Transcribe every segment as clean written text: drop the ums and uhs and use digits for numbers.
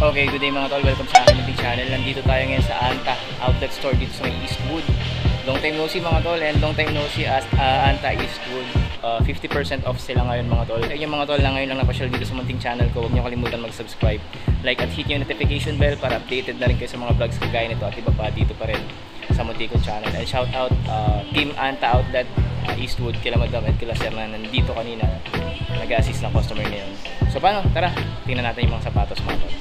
Okay, good day mga tol. Welcome sa aking YouTube channel. Nandito tayo ngayon sa Anta Outlet Store dito sa Eastwood. Long time no see mga tol, and long time no see as Anta Eastwood. 50% off sila ngayon mga tol. Kaya yung mga tol na ngayon lang napasyal dito sa munting channel ko, huwag niyo kalimutan mag-subscribe, like at hit yung notification bell para updated na rin kayo sa mga vlogs kagaya nito at iba pa dito pa rin sa munting ko channel. And shout out Team Anta Outlet Eastwood, kila Madam at kila Sir na nandito kanina nag-assist ng customer ngayon. So paano? Tara, tingnan natin yung mga sapatos mga tol.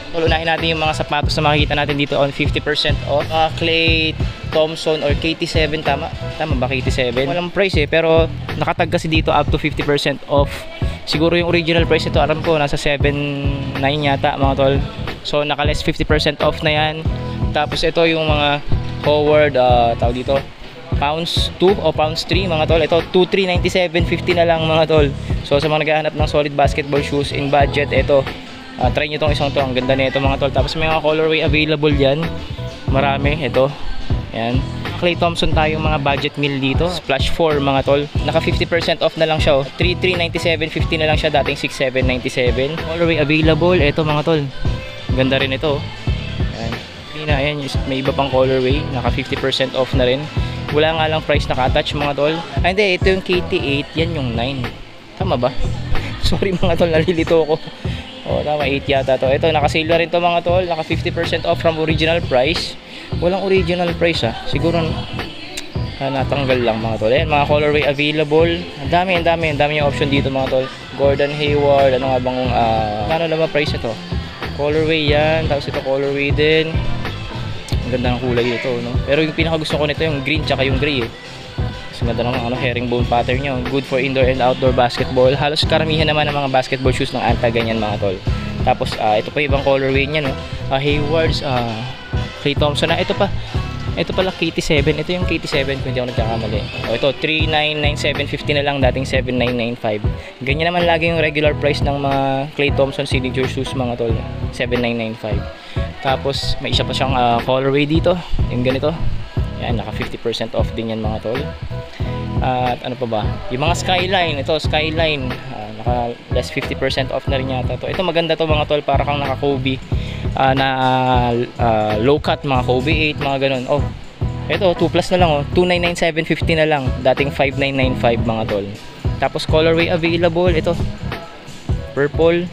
Unahin natin yung mga sapatos na makikita natin dito on 50% off. Clay Thompson or KT7, tama ba KT7? Walang price pero nakatag kasi dito up to 50% off. Siguro yung original price ito alam ko nasa 7.9 yata mga tol. So naka-less 50% off na yan. Tapos ito yung mga forward tawag dito pounds 2 o pounds 3 mga tol. Ito 2,397.50 na lang mga tol. So sa mga naghahanap ng solid basketball shoes in budget, ito try nyo itong isang to, ang ganda na ito mga tol. Tapos may mga colorway available yan, marami. Ito, yan, Clay Thompson tayong mga budget meal dito, Splash 4 mga tol. Naka 50% off na lang siya, 3,397.50 na lang siya, dating 6,797. Colorway available, ito mga tol, ganda rin ito. Yan, ayan, may iba pang colorway, naka 50% off na rin. Wala nga lang price naka-attach mga tol. Hindi, ito yung KT8, yan yung 9. Tama ba? Sorry mga tol, nalilito ako. Oh, tama, 8 yata to. Ito, naka-sale na rin to mga tol. Naka 50% off from original price. Walang original price siguro natanggal lang mga tol. Ayan, mga colorway available. Ang dami yung option dito mga tol. Gordon Hayward, ano nga bang ano lang ba price ito? Colorway yan. Tapos ito colorway din. Ang ganda ng kulay ito, no? Pero yung pinakagusto ko nito yung green tsaka yung gray Ganda ng herringbone pattern nyo. Good for indoor and outdoor basketball. Halos karamihan naman ng mga basketball shoes ng Anta ganyan mga tol. Tapos ito pa ibang colorway niya, no? Haywards, Clay Thompson na. Ito pala KT7. Ito yung KT7 kung hindi ako nagkakamali. Ito 3,997.50 na lang, dating 7,995. Ganyan naman lagi yung regular price ng mga Clay Thompson signature shoes mga tol, 7,995. Tapos may isa pa siyang colorway dito, yung ganito. Yan, naka 50% off din yan mga tol. At ano pa ba? Yung mga Skyline, ito Skyline, naka less 50% off na rin yata to. Ito maganda to mga tol, para kang naka Kobe na low cut, mga Kobe 8, mga ganun. Oh, ito 2 plus na lang, 2,997.50 na lang, dating 5,995 mga tol. Tapos colorway available, ito purple.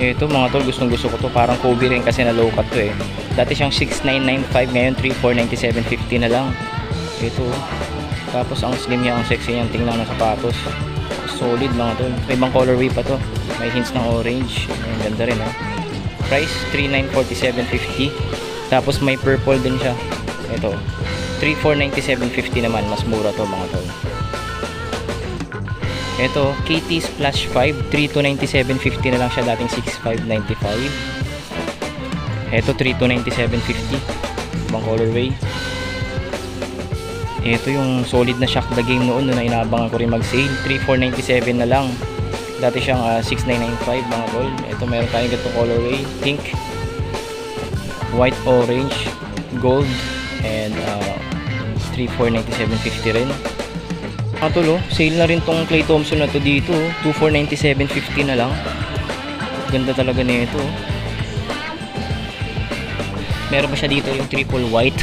Ito mga tol, gustong gusto ko to, parang Kobe rin kasi na low cut to dati siyang 6,995, ngayon 3,497.50 na lang ito. Tapos ang slim niya, ang sexy niya, tingnan ng sapatos, solid mga tol. May ibang colorway pa to, may hints ng orange, ang ganda rin price 3,947.50. Tapos may purple din siya, ito 3,497.50 naman, mas mura to mga tol. Ito, KT Splash 5, 3,297.50 na lang siya, dating 6,595. Ito, 3,297.50, ibang colorway. Ito yung solid na Shock the Game noon na inaabangan ko rin mag-sale, 3,497 na lang, dati siyang 6,995 mga tol. Ito, meron tayong ganitong colorway, pink, white, orange, gold, and 3,497.50 rin. Tol, sale na rin tong Clay Thompson na to dito, 2,497.50 na lang. Ganda talaga nito. Meron pa siya dito yung triple white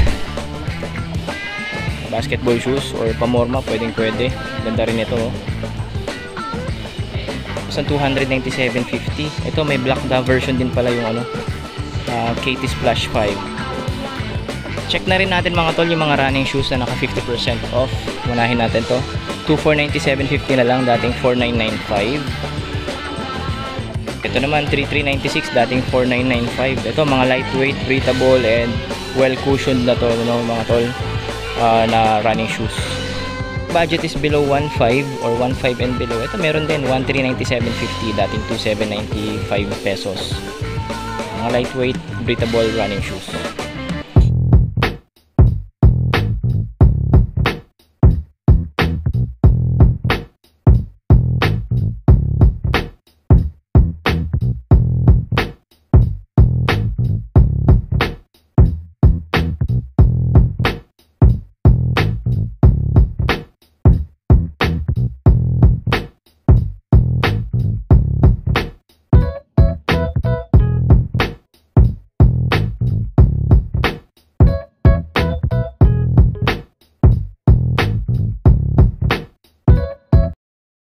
basketball shoes or pamorma, pwede. Ganda rin ito. Sa 297.50. Ito may black na version din pala yung KT Splash 5. Check na rin natin mga tol yung mga running shoes na naka 50% off. Unahin natin to, 2,497.50 na lang, dating 4,995. Ito naman 3,396, dating 4,995. Ito mga lightweight, breathable, and well cushioned na to, mga tol, na running shoes. budget is below 1.5 or 1.5 and below, ito meron din 1,397.50, dating 2,795 pesos. Mga lightweight breathable running shoes.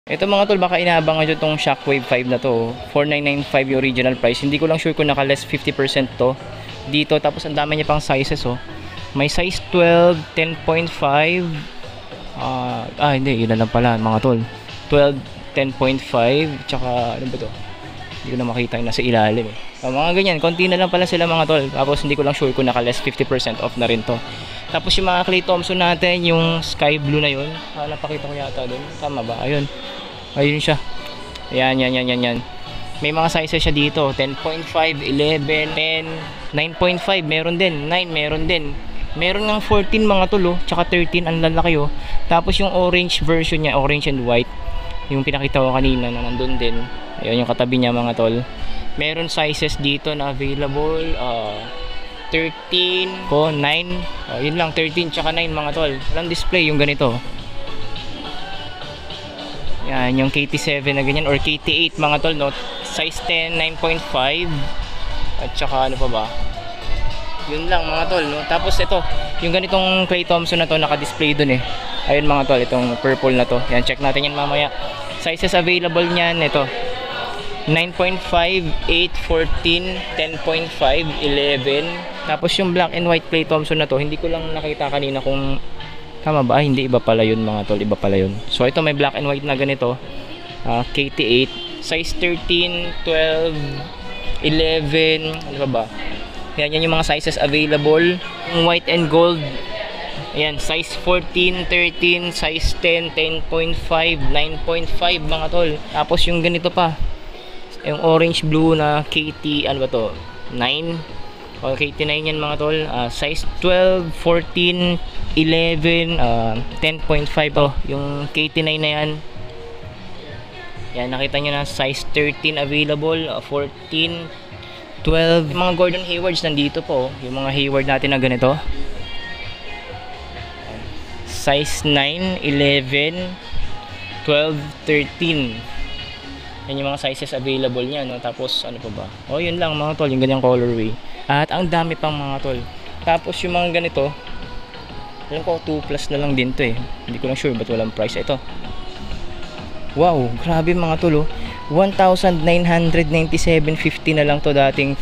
Ito mga tol, baka inaabangan nyo itong Shockwave 5 na to. 4,995 yung original price. Hindi ko lang sure kung naka less 50% to dito. Tapos ang dami niya pang sizes, oh. May size 12, 10.5. Hindi, yun na lang pala mga tol. 12, 10.5. Tsaka, ano ba to? Hindi ko na makita yung nasa ilalim, eh. Mga ganyan, konti na lang pala sila mga tol. Tapos hindi ko lang sure kung naka less 50% off na rin to. Tapos yung mga Clay Thompson natin, yung sky blue na yun. Napakita ko yata dun. Tama ba? Ayun. Ayun siya. Yan. May mga sizes siya dito. 10.5, 11, 10, 9.5. Meron din. 9, meron din. Meron ng 14 mga tol, oh. Tsaka 13, ang lalaki, oh. Tapos yung orange version niya, orange and white. Yung pinakita ko kanina na nandun din. Ayun yung katabi niya mga tol. Meron sizes dito na available. 13, 9. Yun lang, 13 tsaka 9 mga tol. Walang display yung ganito. Yan, yung KT7 na ganyan or KT8 mga tol, no? Size 10, 9.5. At saka ano pa ba? Yun lang mga tol, no? Tapos ito, yung ganitong Clay Thompson na to, naka-display dun, eh. Ayun mga tol, itong purple na to. Yan, check natin yan mamaya. Sizes available niyan, ito. 9.5, 8, 14, 10.5, 11. Tapos yung black and white Clay Thompson na to, hindi ko lang nakita kanina kung tama ba? Hindi, iba pala yun mga tol, iba pala yun. So ito may black and white na ganito, KT8, size 13, 12, 11, ano pa ba? Yan yung mga sizes available. Yung white and gold, ayan, size 14, 13, size 10, 10.5, 9.5 mga tol. Tapos yung ganito pa, yung orange blue na KT, ano ba to? 9 o KT9 yan mga tol. Size 12, 14, 11, 10.5. Oh, yung KT9 na yan. Yan, nakita nyo na size 13 available, 14, 12. Yung mga Gordon Haywards nandito po. Yung mga Hayward natin na ganito. Size 9, 11, 12, 13. Yan yung mga sizes available niya, no? Tapos ano pa ba? Oh, yun lang mga tol, yung ganyang colorway. At ang dami pang mga tol. Tapos yung mga ganito, alam ko 2 plus na lang din to, eh. Hindi ko lang sure ba't walang price. Ito. Wow, grabe mga tol, oh. 1,997.50 na lang to, dating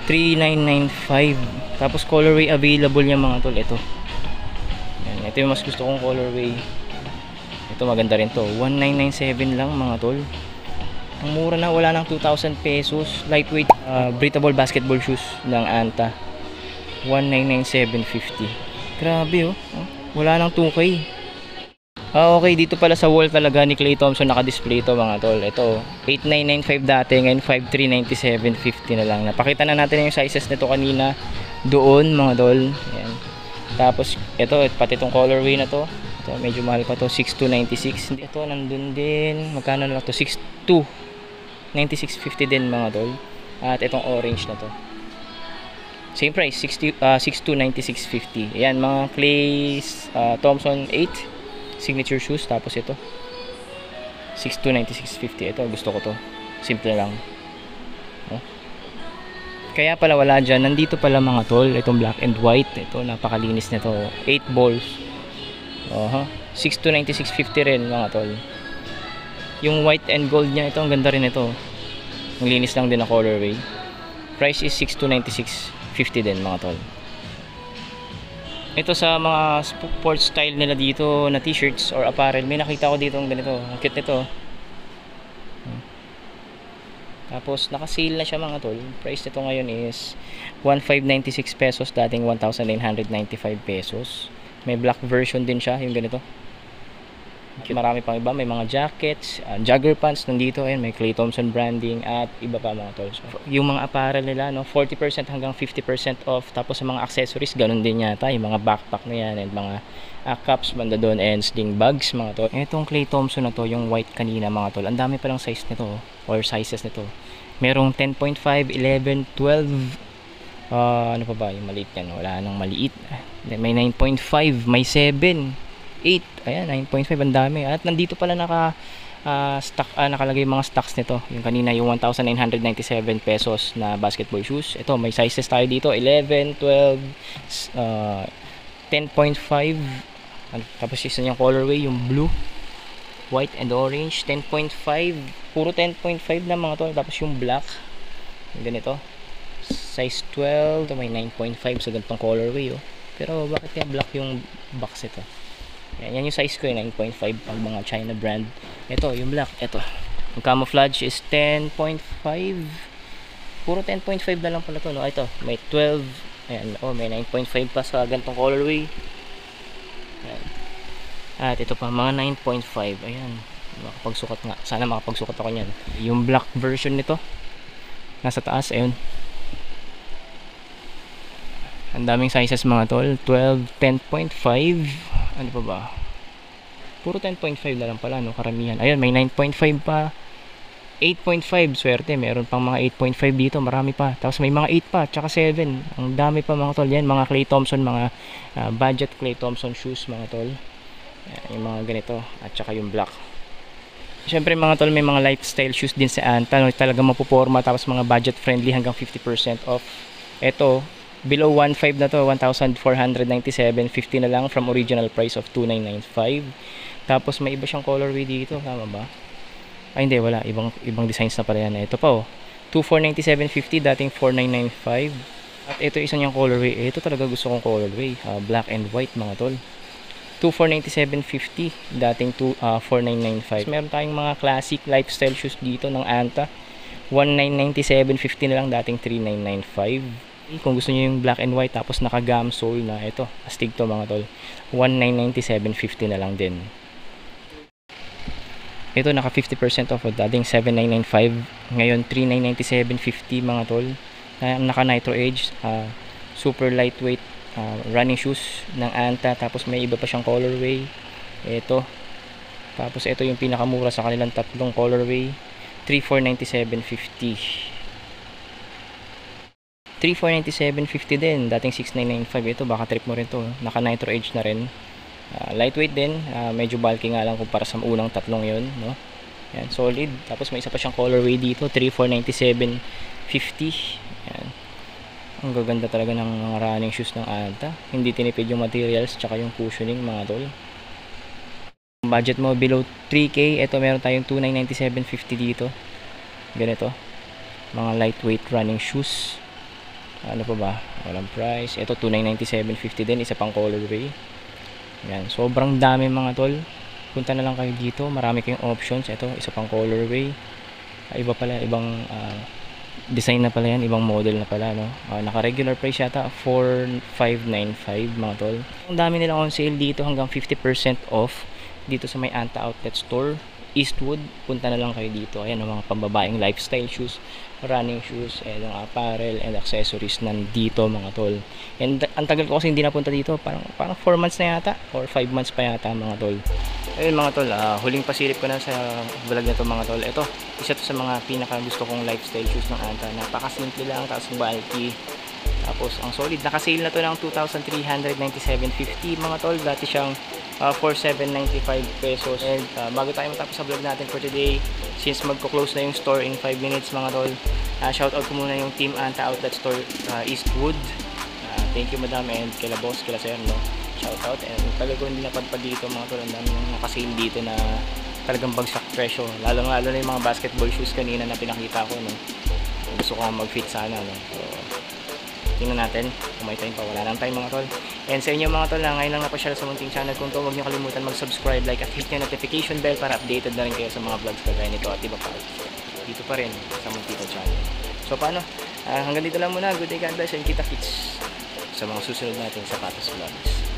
3,995. Tapos colorway available niya mga tol. Ito. Yan, ito yung mas gusto kong colorway. Ito maganda rin to. 1,997 lang mga tol. Ang mura na, wala ng 2,000 pesos. Lightweight breathable basketball shoes ng Anta. 1,997.50. Grabe, oh. Wala ng 2K. Okay, dito pala sa wall talaga ni Clay Thompson naka-display to mga tol. Ito, 8,995 dati, ngayon 5,397.50 na lang. Napakita na natin yung sizes nito kanina doon mga tol. Ayan. Tapos ito, pati itong colorway na to. Ito, medyo mahal pa to, 6,296. Ito, nandun din. Magkano na lang to? 6,296.50 din mga tol. At itong orange na to, same price, 6,296.50. Ayan, mga Clay Thompson 8 signature shoes. Tapos ito 6,296.50. Ito, gusto ko to, simple lang, oh. Kaya pala wala dyan, nandito pala mga tol, itong black and white. Ito, napakalinis nito, 8 balls. 6,296.50 rin mga tol. Yung white and gold niya, ito ang ganda rin ito. Ang linis lang din na colorway. Price is 6,296.50 din mga tol. Ito sa mga sports style nila dito na t-shirts or apparel, may nakita ko dito ang ganito. Ang cute nito. Tapos naka-sale na siya mga tol. Price nito ngayon is 1,596 pesos, dating 1,995 pesos. May black version din siya, yung ganito. Marami pang iba, may mga jackets, jogger pants nandito, ayun, may Klay Thompson branding at iba pa mga tol. So, yung mga apparel nila, no, 40% hanggang 50% off. Tapos sa mga accessories, ganun din yata, yung mga backpack na yan and mga cups banda doon and sling bags mga tol. Itong Klay Thompson na to, yung white kanina mga tol, ang dami pa lang size nito or sizes nito. Merong 10.5, 11, 12, ano pa ba yung maliit yan, wala nang maliit. May 9.5, may 7, 8, ayan, 9.5, ang dami. At nandito pala nakalagay yung mga stocks nito. Yung kanina, yung 1,997 pesos na basketball shoes. Ito, may sizes tayo dito, 11, 12, 10.5. Tapos isa yung colorway, yung blue, white and orange, 10.5. Puro 10.5 na mga to. Tapos yung black, yung ganito, size 12. Ito, may 9.5 sa ganitong colorway, oh. Pero bakit kaya black yung box ito? Yan yung size ko, 9.5 pang mga China brand. Ito, yung black, ito. Yung camouflage is 10.5. Puro 10.5 na lang pala to, no? Ito, may 12. Ayan, oh, may 9.5 pa sa ganitong colorway. Ayan. At ito pa, mga 9.5. Ayan, makapagsukat nga. Sana makapagsukat ako niyan. Yung black version nito, nasa taas, ayun. Ang daming sizes mga tol, 12, 10.5. Ano pa ba? Puro 10.5 na lang pala, no? Karamihan. Ayun, may 9.5 pa. 8.5, swerte. Meron pang mga 8.5 dito, marami pa. Tapos may mga 8 pa, tsaka 7. Ang dami pa mga tol. Yan, mga Klay Thompson, mga budget Klay Thompson shoes mga tol. Yan, yung mga ganito. At tsaka yung black. Siyempre mga tol, may mga lifestyle shoes din sa Anta, no? Talaga mapuporma. Tapos mga budget friendly hanggang 50% off. Ito, below 1.5 na to, 1,497.50 na lang from original price of 2,995. Tapos may iba siyang colorway dito, tama ba? Ay hindi, wala, ibang designs na pala yan. Ito pa, oh, 2,497.50, dating 4,995. At ito isa niyang colorway. Ito talaga gusto kong colorway, black and white mga tol. 2,497.50, dating 4,995. Meron tayong mga classic lifestyle shoes dito ng Anta, 1,997.50 na lang, dating 3,995. Kung gusto niyo yung black and white tapos naka gum sole na, ito, astig to mga tol, 1,997.50 na lang din. Ito naka 50% off, dating 7,995, ngayon 3,997.50 mga tol. Naka Nitro Edge, super lightweight running shoes ng Anta. Tapos may iba pa siyang colorway, ito. Tapos ito yung pinakamura sa kanilang tatlong colorway, 3,497.50. 3,497.50 din, dating 6,995. Ito, baka trip mo rin to, naka Nitro Edge na rin. Lightweight din, medyo bulky nga lang kumpara sa unang tatlong yun, no? Yan, solid. Tapos may isa pa siyang colorway dito, 3,497.50. Yan, ang gaganda talaga ng mga running shoes ng Anta. Hindi tinipid yung materials tsaka yung cushioning mga tol. Budget mo below 3K, ito meron tayong 2,997.50 dito, ganito, mga lightweight running shoes. Ano pa ba? Walang price. Ito 2,997.50 din, isa pang colorway. Yan, sobrang dami mga tol. Punta na lang kayo dito, marami kayong options. Ito, isa pang colorway. Iba pala, ibang design na pala yan, ibang model na pala, no? Naka regular price yata 4,595 mga tol. Ang dami nilang on sale dito, hanggang 50% off dito sa may Anta Outlet Store Eastwood. Punta na lang kayo dito. Ayan, mga pambabaeng lifestyle shoes, running shoes, and apparel and accessories nandito mga tol. And ang tagal ko kasi hindi napunta dito, parang 4 months na yata or 5 months pa yata mga tol. Ayun mga tol, huling pasilip ko na sa vlog na to mga tol. Ito, isa to sa mga pinaka gusto kong lifestyle shoes ng Anta. Napakasimple lang, tapos bulky. Tapos ang solid, naka-sale na to ng 2,397.50 mga tol. Dati siyang 4,795 pesos. And bago tayo matapos sa vlog natin for today, since magko-close na yung store in 5 minutes mga tol, shoutout ko muna yung Team Anta Outlet Store Eastwood. Thank you madam, and kila boss, kila sir, no? Shoutout. And tagal ko hindi napadpad dito mga tol. Ang dami yung naka-sale dito na talagang bagsak presyo. Lalo na yung mga basketball shoes kanina na pinakita ko, no? Gusto ko mag-fit sana, no? So, tingnan natin kung may time pa. Wala lang time mga tol. And sa inyo mga tol, ngayon lang napasyal sa munting channel kung to, huwag nyo kalimutan mag-subscribe, like at hit nyo notification bell para updated na rin kayo sa mga vlogs kagaya nito at iba pa dito pa rin sa munting channel. So paano? Hanggang dito lang muna. Good day, God bless, and kita kits sa mga susunod nating Sapatos Vlogs.